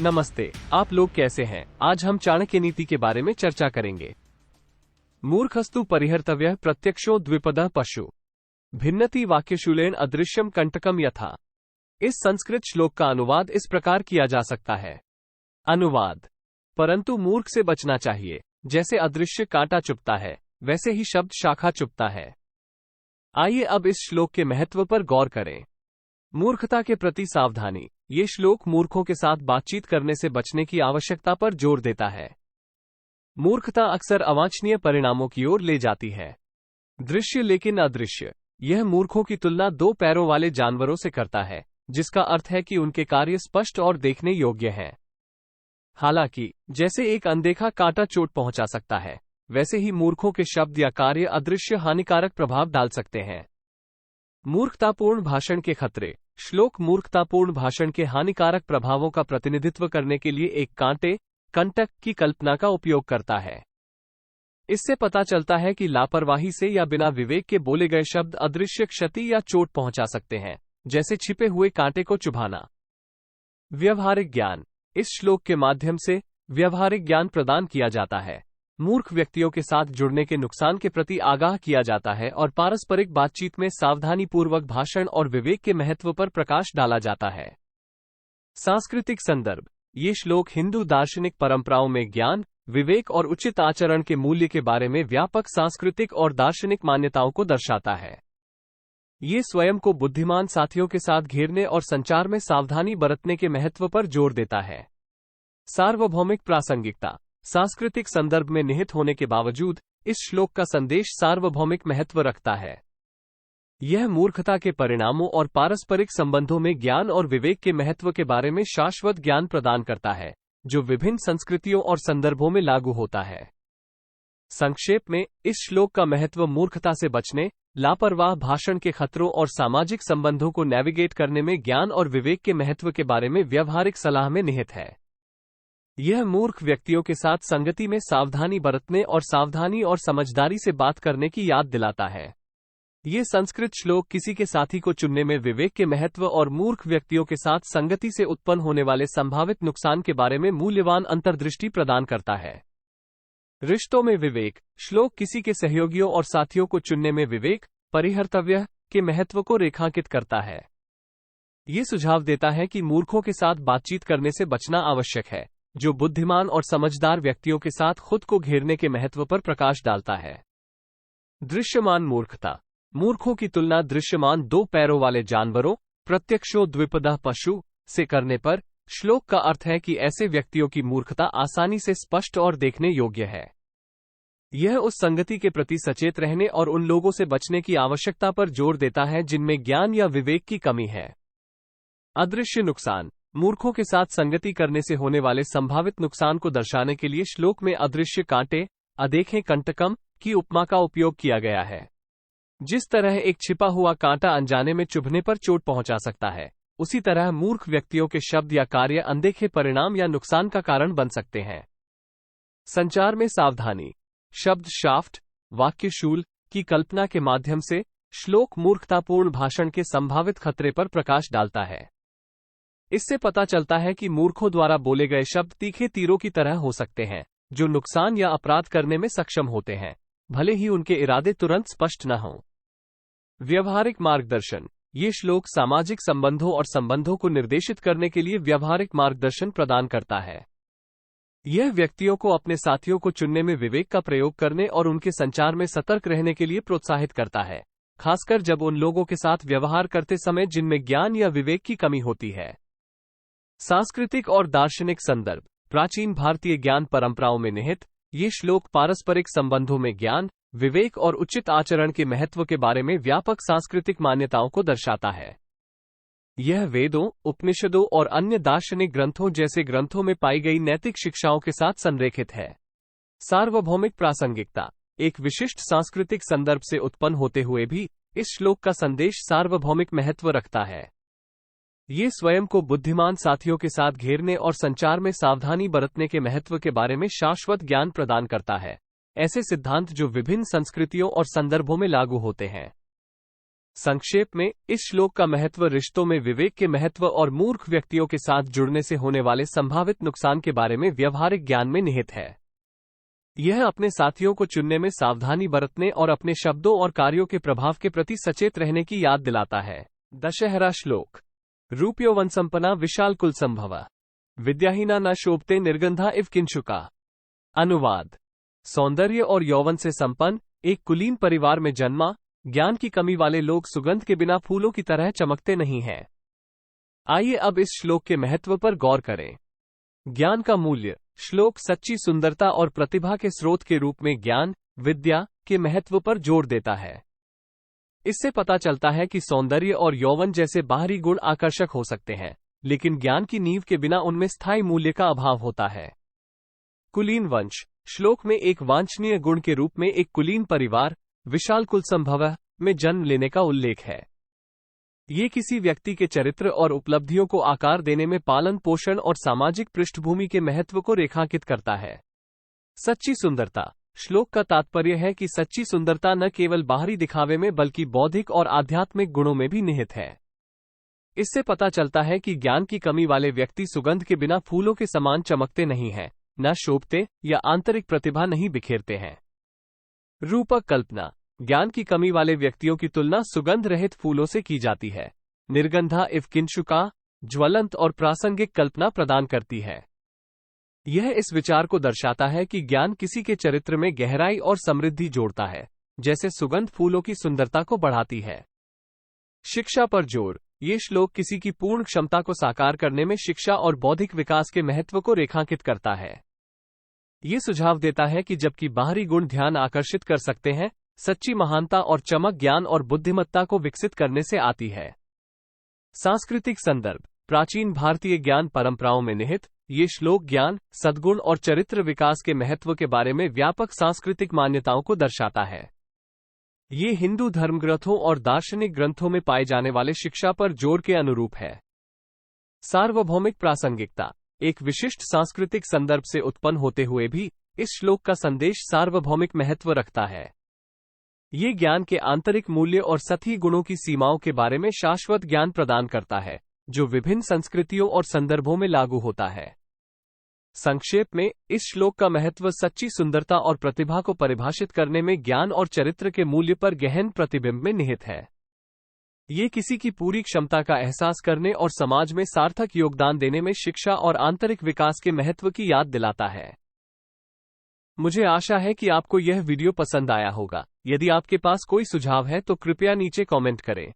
नमस्ते, आप लोग कैसे हैं? आज हम चाणक्य नीति के बारे में चर्चा करेंगे। मूर्खस्तु परिहर्तव्यः प्रत्यक्षो द्विपदः पशु भिन्नति वाक्यशूलेन अदृश्यम कंटकम यथा। इस संस्कृत श्लोक का अनुवाद इस प्रकार किया जा सकता है। अनुवाद: परंतु मूर्ख से बचना चाहिए। जैसे अदृश्य कांटा चुभता है, वैसे ही शब्द शाखा चुभता है। आइए अब इस श्लोक के महत्व पर गौर करें। मूर्खता के प्रति सावधानी। ये श्लोक मूर्खों के साथ बातचीत करने से बचने की आवश्यकता पर जोर देता है। मूर्खता अक्सर अवांछनीय परिणामों की ओर ले जाती है। दृश्य लेकिन अदृश्य। यह मूर्खों की तुलना दो पैरों वाले जानवरों से करता है, जिसका अर्थ है कि उनके कार्य स्पष्ट और देखने योग्य हैं। हालांकि जैसे एक अनदेखा कांटा चोट पहुंचा सकता है, वैसे ही मूर्खों के शब्द या कार्य अदृश्य हानिकारक प्रभाव डाल सकते हैं। मूर्खतापूर्ण भाषण के खतरे। श्लोक मूर्खतापूर्ण भाषण के हानिकारक प्रभावों का प्रतिनिधित्व करने के लिए एक कांटे, कंटक की कल्पना का उपयोग करता है। इससे पता चलता है कि लापरवाही से या बिना विवेक के बोले गए शब्द अदृश्य क्षति या चोट पहुंचा सकते हैं, जैसे छिपे हुए कांटे को चुभाना। व्यवहारिक ज्ञान। इस श्लोक के माध्यम से व्यवहारिक ज्ञान प्रदान किया जाता है। मूर्ख व्यक्तियों के साथ जुड़ने के नुकसान के प्रति आगाह किया जाता है और पारस्परिक बातचीत में सावधानीपूर्वक भाषण और विवेक के महत्व पर प्रकाश डाला जाता है। सांस्कृतिक संदर्भ। ये श्लोक हिंदू दार्शनिक परंपराओं में ज्ञान, विवेक और उचित आचरण के मूल्य के बारे में व्यापक सांस्कृतिक और दार्शनिक मान्यताओं को दर्शाता है। ये स्वयं को बुद्धिमान साथियों के साथ घेरने और संचार में सावधानी बरतने के महत्व पर जोर देता है। सार्वभौमिक प्रासंगिकता। सांस्कृतिक संदर्भ में निहित होने के बावजूद इस श्लोक का संदेश सार्वभौमिक महत्व रखता है। यह मूर्खता के परिणामों और पारस्परिक संबंधों में ज्ञान और विवेक के महत्व के बारे में शाश्वत ज्ञान प्रदान करता है, जो विभिन्न संस्कृतियों और संदर्भों में लागू होता है। संक्षेप में, इस श्लोक का महत्व मूर्खता से बचने, लापरवाह भाषण के खतरों और सामाजिक संबंधों को नेविगेट करने में ज्ञान और विवेक के महत्व के बारे में व्यावहारिक सलाह में निहित है। यह मूर्ख व्यक्तियों के साथ संगति में सावधानी बरतने और सावधानी और समझदारी से बात करने की याद दिलाता है। ये संस्कृत श्लोक किसी के साथी को चुनने में विवेक के महत्व और मूर्ख व्यक्तियों के साथ संगति से उत्पन्न होने वाले संभावित नुकसान के बारे में मूल्यवान अंतर्दृष्टि प्रदान करता है। रिश्तों में विवेक। श्लोक किसी के सहयोगियों और साथियों को चुनने में विवेक, परिहर्तव्यः के महत्व को रेखांकित करता है। ये सुझाव देता है कि मूर्खों के साथ बातचीत करने से बचना आवश्यक है, जो बुद्धिमान और समझदार व्यक्तियों के साथ खुद को घेरने के महत्व पर प्रकाश डालता है। दृश्यमान मूर्खता। मूर्खों की तुलना दृश्यमान दो पैरों वाले जानवरों, प्रत्यक्षो द्विपदः पशु से करने पर श्लोक का अर्थ है कि ऐसे व्यक्तियों की मूर्खता आसानी से स्पष्ट और देखने योग्य है। यह उस संगति के प्रति सचेत रहने और उन लोगों से बचने की आवश्यकता पर जोर देता है जिनमें ज्ञान या विवेक की कमी है। अदृश्य नुकसान। मूर्खों के साथ संगति करने से होने वाले संभावित नुकसान को दर्शाने के लिए श्लोक में अदृश्य कांटे, अदेखे कंटकम की उपमा का उपयोग किया गया है। जिस तरह एक छिपा हुआ कांटा अनजाने में चुभने पर चोट पहुंचा सकता है, उसी तरह मूर्ख व्यक्तियों के शब्द या कार्य अनदेखे परिणाम या नुकसान का कारण बन सकते हैं। संचार में सावधानी। शब्द शाफ्ट, वाक्यशूल की कल्पना के माध्यम से श्लोक मूर्खतापूर्ण भाषण के संभावित खतरे पर प्रकाश डालता है। इससे पता चलता है कि मूर्खों द्वारा बोले गए शब्द तीखे तीरों की तरह हो सकते हैं, जो नुकसान या अपराध करने में सक्षम होते हैं, भले ही उनके इरादे तुरंत स्पष्ट न हों। व्यवहारिक मार्गदर्शन। ये श्लोक सामाजिक संबंधों और संबंधों को निर्देशित करने के लिए व्यवहारिक मार्गदर्शन प्रदान करता है। यह व्यक्तियों को अपने साथियों को चुनने में विवेक का प्रयोग करने और उनके संचार में सतर्क रहने के लिए प्रोत्साहित करता है, खासकर जब उन लोगों के साथ व्यवहार करते समय जिनमें ज्ञान या विवेक की कमी होती है। सांस्कृतिक और दार्शनिक संदर्भ। प्राचीन भारतीय ज्ञान परंपराओं में निहित ये श्लोक पारस्परिक संबंधों में ज्ञान, विवेक और उचित आचरण के महत्व के बारे में व्यापक सांस्कृतिक मान्यताओं को दर्शाता है। यह वेदों, उपनिषदों और अन्य दार्शनिक ग्रंथों जैसे ग्रंथों में पाई गई नैतिक शिक्षाओं के साथ संरेखित है। सार्वभौमिक प्रासंगिकता। एक विशिष्ट सांस्कृतिक संदर्भ से उत्पन्न होते हुए भी इस श्लोक का संदेश सार्वभौमिक महत्व रखता है। ये स्वयं को बुद्धिमान साथियों के साथ घेरने और संचार में सावधानी बरतने के महत्व के बारे में शाश्वत ज्ञान प्रदान करता है, ऐसे सिद्धांत जो विभिन्न संस्कृतियों और संदर्भों में लागू होते हैं। संक्षेप में, इस श्लोक का महत्व रिश्तों में विवेक के महत्व और मूर्ख व्यक्तियों के साथ जुड़ने से होने वाले संभावित नुकसान के बारे में व्यवहारिक ज्ञान में निहित है। यह अपने साथियों को चुनने में सावधानी बरतने और अपने शब्दों और कार्यों के प्रभाव के प्रति सचेत रहने की याद दिलाता है। दशहरा श्लोक। रूप्यो वनसंपन्ना विशाल कुल संभवा विद्याहीना न शोभते निर्गंधा इव किंशुका। अनुवाद। सौंदर्य और यौवन से संपन्न एक कुलीन परिवार में जन्मा ज्ञान की कमी वाले लोग सुगंध के बिना फूलों की तरह चमकते नहीं हैं। आइए अब इस श्लोक के महत्व पर गौर करें। ज्ञान का मूल्य। श्लोक सच्ची सुंदरता और प्रतिभा के स्रोत के रूप में ज्ञान, विद्या के महत्व पर जोर देता है। इससे पता चलता है कि सौंदर्य और यौवन जैसे बाहरी गुण आकर्षक हो सकते हैं, लेकिन ज्ञान की नींव के बिना उनमें स्थायी मूल्य का अभाव होता है। कुलीन वंश। श्लोक में एक वांछनीय गुण के रूप में एक कुलीन परिवार, विशाल कुल संभव में जन्म लेने का उल्लेख है। ये किसी व्यक्ति के चरित्र और उपलब्धियों को आकार देने में पालन पोषण और सामाजिक पृष्ठभूमि के महत्व को रेखांकित करता है। सच्ची सुंदरता। श्लोक का तात्पर्य है कि सच्ची सुंदरता न केवल बाहरी दिखावे में बल्कि बौद्धिक और आध्यात्मिक गुणों में भी निहित है। इससे पता चलता है कि ज्ञान की कमी वाले व्यक्ति सुगंध के बिना फूलों के समान चमकते नहीं हैं, न शोभते या आंतरिक प्रतिभा नहीं बिखेरते हैं। रूपक कल्पना। ज्ञान की कमी वाले व्यक्तियों की तुलना सुगंध रहित फूलों से की जाती है। निर्गंधा इव किंशुका ज्वलंत और प्रासंगिक कल्पना प्रदान करती है। यह इस विचार को दर्शाता है कि ज्ञान किसी के चरित्र में गहराई और समृद्धि जोड़ता है, जैसे सुगंध फूलों की सुंदरता को बढ़ाती है। शिक्षा पर जोर। ये श्लोक किसी की पूर्ण क्षमता को साकार करने में शिक्षा और बौद्धिक विकास के महत्व को रेखांकित करता है। ये सुझाव देता है कि जबकि बाहरी गुण ध्यान आकर्षित कर सकते हैं, सच्ची महानता और चमक ज्ञान और बुद्धिमत्ता को विकसित करने से आती है। सांस्कृतिक संदर्भ। प्राचीन भारतीय ज्ञान परंपराओं में निहित ये श्लोक ज्ञान, सद्गुण और चरित्र विकास के महत्व के बारे में व्यापक सांस्कृतिक मान्यताओं को दर्शाता है। ये हिंदू धर्मग्रंथों और दार्शनिक ग्रंथों में पाए जाने वाले शिक्षा पर जोर के अनुरूप है। सार्वभौमिक प्रासंगिकता। एक विशिष्ट सांस्कृतिक संदर्भ से उत्पन्न होते हुए भी इस श्लोक का संदेश सार्वभौमिक महत्व रखता है। ये ज्ञान के आंतरिक मूल्य और सतही गुणों की सीमाओं के बारे में शाश्वत ज्ञान प्रदान करता है, जो विभिन्न संस्कृतियों और संदर्भों में लागू होता है। संक्षेप में, इस श्लोक का महत्व सच्ची सुंदरता और प्रतिभा को परिभाषित करने में ज्ञान और चरित्र के मूल्य पर गहन प्रतिबिंब में निहित है। ये किसी की पूरी क्षमता का एहसास करने और समाज में सार्थक योगदान देने में शिक्षा और आंतरिक विकास के महत्व की याद दिलाता है। मुझे आशा है कि आपको यह वीडियो पसंद आया होगा। यदि आपके पास कोई सुझाव है तो कृपया नीचे कमेंट करें।